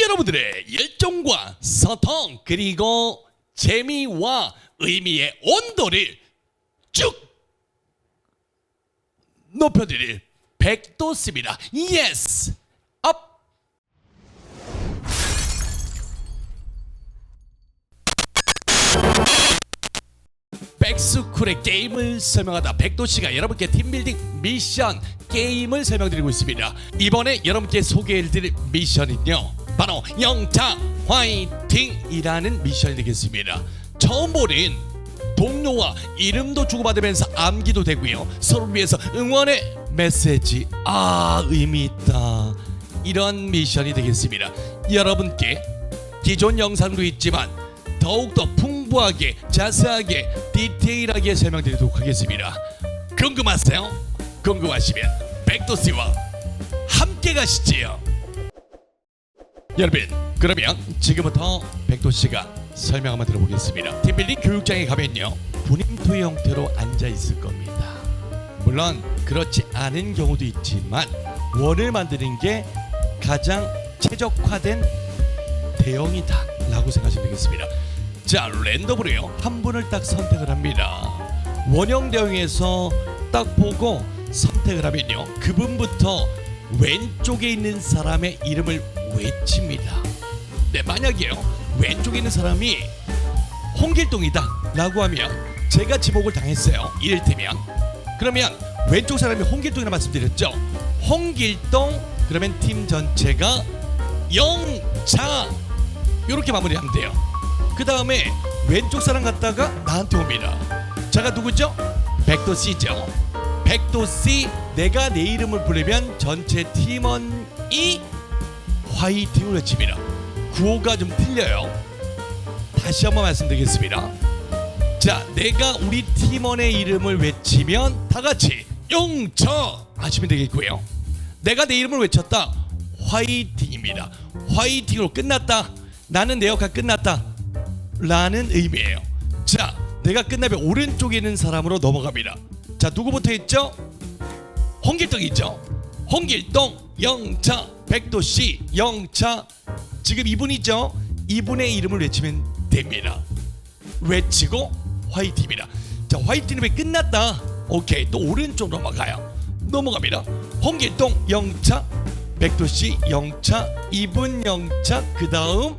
여러분들의 열정과 소통 그리고 재미와 의미의 온도를 쭉 높여드릴 백도스입니다. 예스! 업! 백스쿨의 게임을 설명하다 백도씨가 여러분께 팀빌딩 미션 게임을 설명드리고 있습니다. 이번에 여러분께 소개해드릴 미션은요, 바로 영차 화이팅이라는 미션이 되겠습니다. 처음 보는 동료와 이름도 주고받으면서 암기도 되고요, 서로 위해서 응원의 메시지, 의미 있다, 이런 미션이 되겠습니다. 여러분께 기존 영상도 있지만 더욱더 풍부하게 자세하게 디테일하게 설명드리도록 하겠습니다. 궁금하세요? 궁금하시면 백도씨와 함께 가시지요. 여러분, 그러면 지금부터 백도씨가 설명 한번 들어보겠습니다. 팀빌딩 교육장에 가면요, 분임토의 형태로 앉아 있을 겁니다. 물론 그렇지 않은 경우도 있지만 원을 만드는 게 가장 최적화된 대형이다 라고 생각하시면 되겠습니다. 자, 랜덤으로요 한 분을 딱 선택을 합니다. 원형 대형에서 딱 보고 선택을 하면요, 그분부터 왼쪽에 있는 사람의 이름을 외칩니다. 네, 만약에요 왼쪽에 있는 사람이 홍길동이다 라고 하면 제가 지목을 당했어요. 이를테면 그러면 왼쪽 사람이 홍길동이라 말씀드렸죠. 홍길동, 그러면 팀 전체가 영차 이렇게 마무리하면 돼요. 그 다음에 왼쪽 사람 갔다가 나한테 옵니다. 제가 누구죠? 백도씨죠. 백도씨, 내가 내 이름을 부르면 전체 팀원이 화이팅을 외칩니다. 구호가 좀 틀려요. 다시 한번 말씀드리겠습니다. 자, 내가 우리 팀원의 이름을 외치면 다 같이 영차 하시면 되겠고요, 내가 내 이름을 외쳤다, 화이팅입니다. 화이팅으로 끝났다, 나는 내 역할 끝났다 라는 의미예요. 자, 내가 끝나면 오른쪽에 있는 사람으로 넘어갑니다. 자, 누구부터 했죠? 홍길동이죠. 홍길동 영차, 백도씨 영차. 지금 이분이죠. 이분의 이름을 외치면 됩니다. 외치고 화이팅입니다. 자, 화이팅이 끝났다. 오케이, 또 오른쪽으로 넘어갑니다. 홍길동 영차, 백도씨 영차, 이분 영차, 그 다음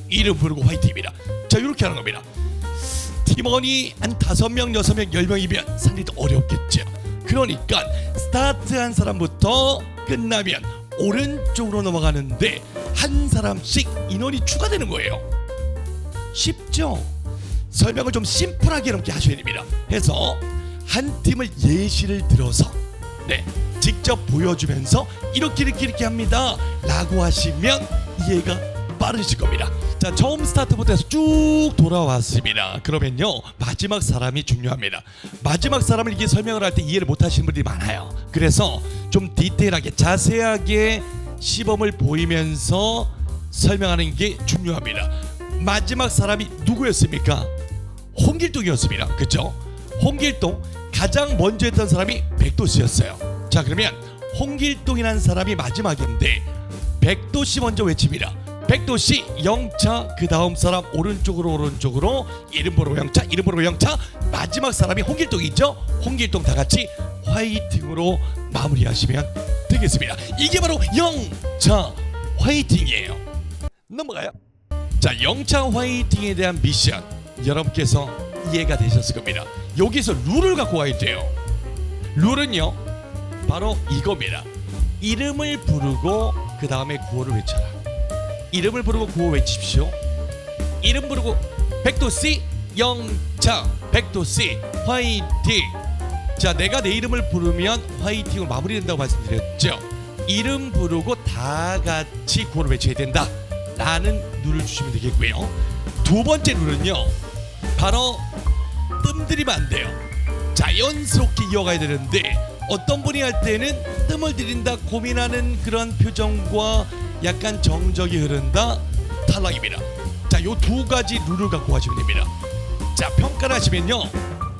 이름 부르고 화이팅입니다. 자, 이렇게 하는 겁니다. 팀원이 한 5명, 6명, 10명이면 살리기 어렵겠죠. 그러니까 스타트한 사람부터 끝나면 오른쪽으로 넘어가는데 한 사람씩 인원이 추가되는 거예요. 쉽죠? 설명을 좀 심플하게 이렇게 하셔야 됩니다. 해서 한 팀을 예시를 들어서 직접 보여주면서 이렇게 합니다 라고 하시면 이해가 빠르실 겁니다. 자, 처음 스타트부터 해서 쭉 돌아왔습니다. 그러면요, 마지막 사람이 중요합니다. 마지막 사람을 이게 설명을 할 때 이해를 못 하시는 분들이 많아요. 그래서 좀 디테일하게 자세하게 시범을 보이면서 설명하는 게 중요합니다. 마지막 사람이 누구였습니까? 홍길동이었습니다. 그렇죠? 홍길동 가장 먼저 했던 사람이 백도씨였어요. 자, 그러면 홍길동이라는 사람이 마지막인데 백도씨 먼저 외칩니다. 백도씨 영차, 그 다음 사람 오른쪽으로 이름 부르고 영차, 이름 부르고 영차, 마지막 사람이 홍길동이죠. 홍길동 다 같이 화이팅으로 마무리하시면 되겠습니다. 이게 바로 영차 화이팅이에요. 넘어가요. 자, 영차 화이팅에 대한 미션 여러분께서 이해가 되셨을 겁니다. 여기서 룰을 갖고 와야 돼요. 룰은요 바로 이겁니다. 이름을 부르고 그 다음에 구호를 외쳐라. 이름을 부르고 구호 외칩시오. 이름 부르고 백도씨 영차, 백도씨 화이팅. 자, 내가 내 이름을 부르면 화이팅으로 마무리된다고 말씀드렸죠. 이름 부르고 다 같이 구호를 외쳐야 된다 라는 룰을 주시면 되겠고요. 두 번째 룰은요, 바로 뜸들이면 안 돼요. 자연스럽게 이어가야 되는데 어떤 분이 할 때는 뜸을 들인다, 고민하는 그런 표정과 약간 정적이 흐른다, 탈락입니다. 자, 요 두 가지 룰을 갖고 가시면 됩니다. 자, 평가를 하시면요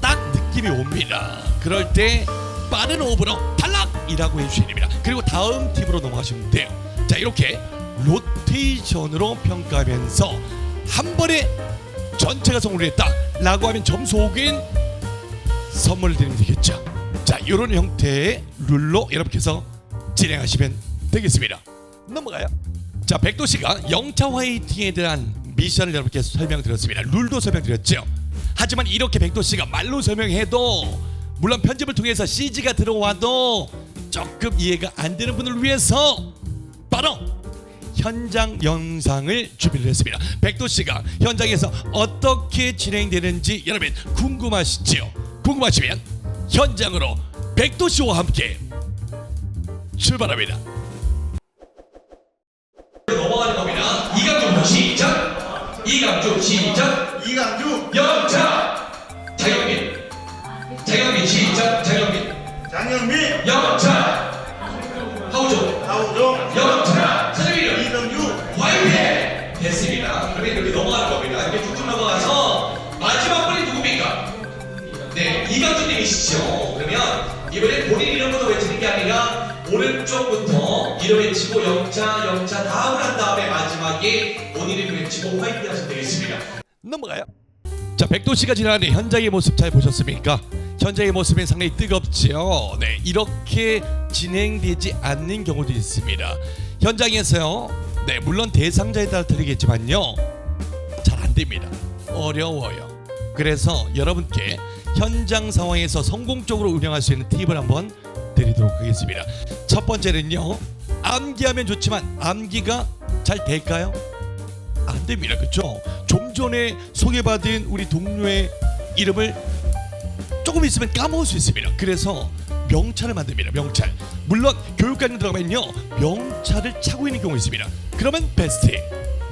딱 느낌이 옵니다. 그럴 때 빠른 호흡으로 탈락이라고 해주셔야 됩니다. 그리고 다음 팀으로 넘어가시면 돼요. 자, 이렇게 로테이션으로 평가하면서 한 번에 전체가 성공을 했다라고 하면 점수 5인 선물을 드리면 되겠죠. 자, 이런 형태의 룰로 여러분께서 진행하시면 되겠습니다. 넘어가요. 자, 백도씨가 영차 화이팅에 대한 미션을 여러분께 설명드렸습니다. 룰도 설명드렸죠. 하지만 이렇게 백도씨가 말로 설명해도 물론 편집을 통해서 CG가 들어와도 조금 이해가 안 되는 분을 위해서 바로 현장 영상을 준비를 했습니다. 백도씨가 현장에서 어떻게 진행되는지 여러분 궁금하시죠? 궁금하시면 현장으로 백도씨와 함께 출발합니다. 넘어가는 겁니다. 이강준 시작. 이강준 시작. 이강주, 영차. 장영민 시작. 장영민, 영차. 하우종 영차. 서정민 이성주, 화이팅. 됐습니다. 그러면 이렇게 넘어가는 겁니다. 이렇게 쭉쭉 넘어가서 마지막 분이 누굽니까? 네, 이강준님이시죠. 그러면 이번에 본인 이름부터 외치는 게 아니라 오른쪽부터 이름 외치고 영차 다음을 한 다음에 마지막에 본인 이름 외치고 화이팅 하시면 되겠습니다. 넘어가요. 자, 백도씨가 지나가는 현장의 모습 잘 보셨습니까? 현장의 모습은 상당히 뜨겁죠. 네, 이렇게 진행되지 않는 경우도 있습니다. 현장에서요, 네, 물론 대상자에 따라 틀리겠지만요, 잘 안 됩니다. 어려워요. 그래서 여러분께 현장 상황에서 성공적으로 운영할 수 있는 팁을 한번 드리도록 하겠습니다. 첫 번째는요, 암기하면 좋지만 암기가 잘 될까요? 안 됩니다. 그렇죠? 좀 전에 소개받은 우리 동료의 이름을 조금 있으면 까먹을 수 있습니다. 그래서 명찰을 만듭니다. 명찰. 물론 교육관님 들어가면요, 명찰을 차고 있는 경우가 있습니다. 그러면 베스트.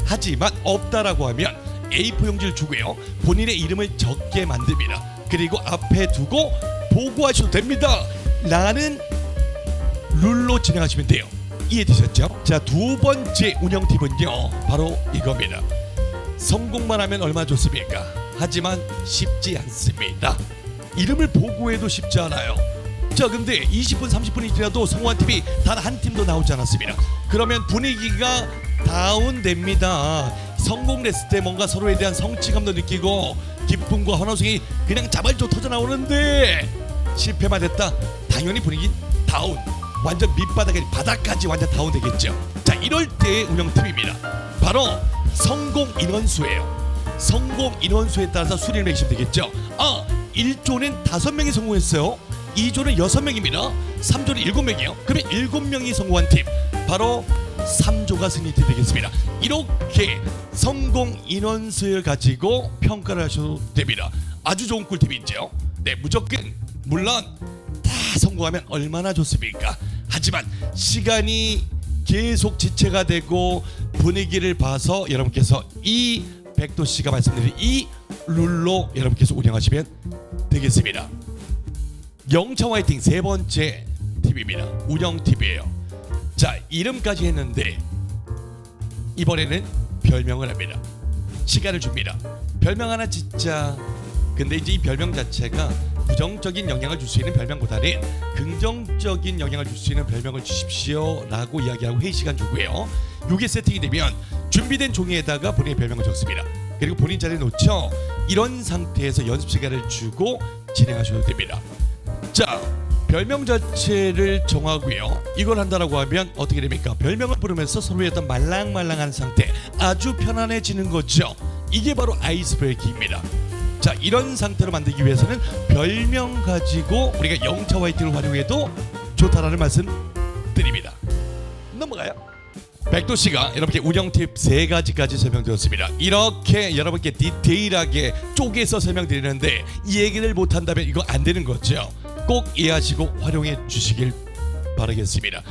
하지만 없다라고 하면 A4 용지를 주고요, 본인의 이름을 적게 만듭니다. 그리고 앞에 두고 보고하셔도 됩니다 라는 룰로 진행하시면 돼요. 이해되셨죠? 자, 두 번째 운영 팁은요, 바로 이겁니다. 성공만 하면 얼마나 좋습니까? 하지만 쉽지 않습니다. 이름을 보고해도 쉽지 않아요. 자, 근데 20분 30분이 지나도 성공한 팀이 단 한 팀도 나오지 않았습니다. 그러면 분위기가 다운됩니다. 성공했을 때 뭔가 서로에 대한 성취감도 느끼고 기쁨과 환호성이 그냥 자발적으로 터져나오는데 실패만 했다, 당연히 분위기 다운, 완전 밑바닥에 바닥까지 완전 다운되겠죠. 자, 이럴 때의 운영 팁입니다. 바로 성공 인원수예요. 성공 인원수에 따라서 순위를 매기시면 되겠죠. 1조는 5명이 성공했어요. 2조는 6명입니다. 3조는 7명이에요. 그러면 7명이 성공한 팀, 바로 3조가 승리팀이 되겠습니다. 이렇게 성공 인원수를 가지고 평가를 하셔도 됩니다. 아주 좋은 꿀팁이죠. 네, 무조건 물론 다 성공하면 얼마나 좋습니까? 하지만 시간이 계속 지체가 되고 분위기를 봐서 여러분께서 이 백도씨가 말씀드린 이 룰로 여러분께서 운영하시면 되겠습니다. 영차 화이팅 세 번째 팁입니다. 운영 팁이에요. 자, 이름까지 했는데 이번에는 별명을 합니다. 시간을 줍니다. 별명 하나 짓자. 근데 이제 이 별명 자체가 부정적인 영향을 줄 수 있는 별명보다는 긍정적인 영향을 줄 수 있는 별명을 주십시오 라고 이야기하고 회의 시간 주고요, 이게 세팅이 되면 준비된 종이에다가 본인의 별명을 적습니다. 그리고 본인 자리에 놓죠. 이런 상태에서 연습 시간을 주고 진행하셔도 됩니다. 자, 별명 자체를 정하고요, 이걸 한다라고 하면 어떻게 됩니까? 별명을 부르면서 서로의 어떤 말랑말랑한 상태, 아주 편안해지는 거죠. 이게 바로 아이스 브레이킹입니다. 자, 이런 상태로 만들기 위해서는 별명 가지고 우리가 영차 화이팅을 활용해도 좋다라는 말씀 드립니다. 넘어가요. 백도씨가 여러분께 운영 팁 3가지까지 설명드렸습니다. 이렇게 여러분께 디테일하게 쪼개서 설명드리는데 이 얘기를 못한다면 이거 안 되는 거죠. 꼭 이해하시고 활용해 주시길 바라겠습니다.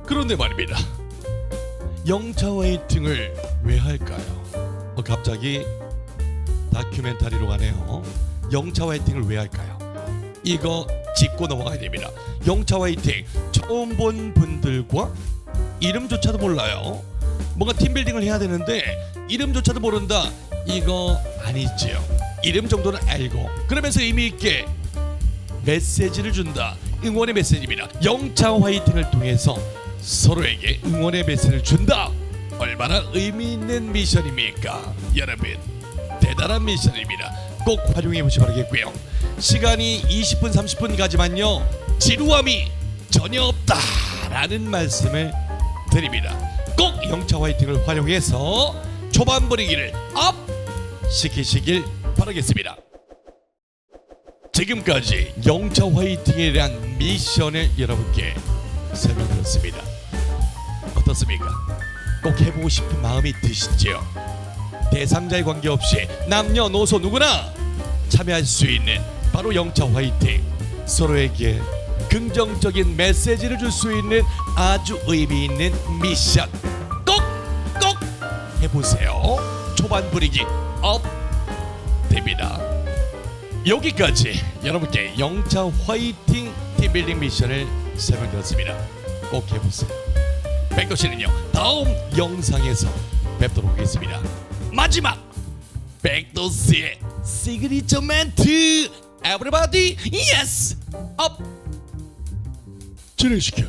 그런데 말입니다, 영차 화이팅을 왜 할까요? 갑자기 다큐멘터리로 가네요. 영차 화이팅을 왜 할까요? 이거 짚고 넘어가야 됩니다. 영차 화이팅 처음 본 분들과 이름조차도 몰라요. 뭔가 팀빌딩을 해야 되는데 이름조차도 모른다, 이거 아니지요. 이름 정도는 알고 그러면서 의미 있게 메시지를 준다. 응원의 메시지입니다. 영차 화이팅을 통해서 서로에게 응원의 메시지를 준다. 얼마나 의미 있는 미션입니까? 여러분 대단한 미션입니다. 꼭 활용해 보시 바라겠고요. 시간이 20분 30분 가지만요 지루함이 전혀 없다라는 말씀을 드립니다. 꼭 영차 화이팅을 활용해서 초반 분위기를 업 시키시길 바라겠습니다. 지금까지 영차 화이팅에 대한 미션을 여러분께 설명드렸습니다. 어떻습니까? 꼭 해보고 싶은 마음이 드시죠? 대상자에 관계없이 남녀노소 누구나 참여할 수 있는 바로 영차 화이팅, 서로에게 긍정적인 메시지를 줄 수 있는 아주 의미 있는 미션 꼭 해보세요. 초반 분위기 업 됩니다. 여기까지 여러분께 영차 화이팅 팀빌딩 미션을 설명드렸습니다. 꼭 해보세요. 백도씨는요 다음 영상에서 뵙도록 하겠습니다. 마지막 백도씨의 시그니처 멘트 Everybody yes up 진행시켜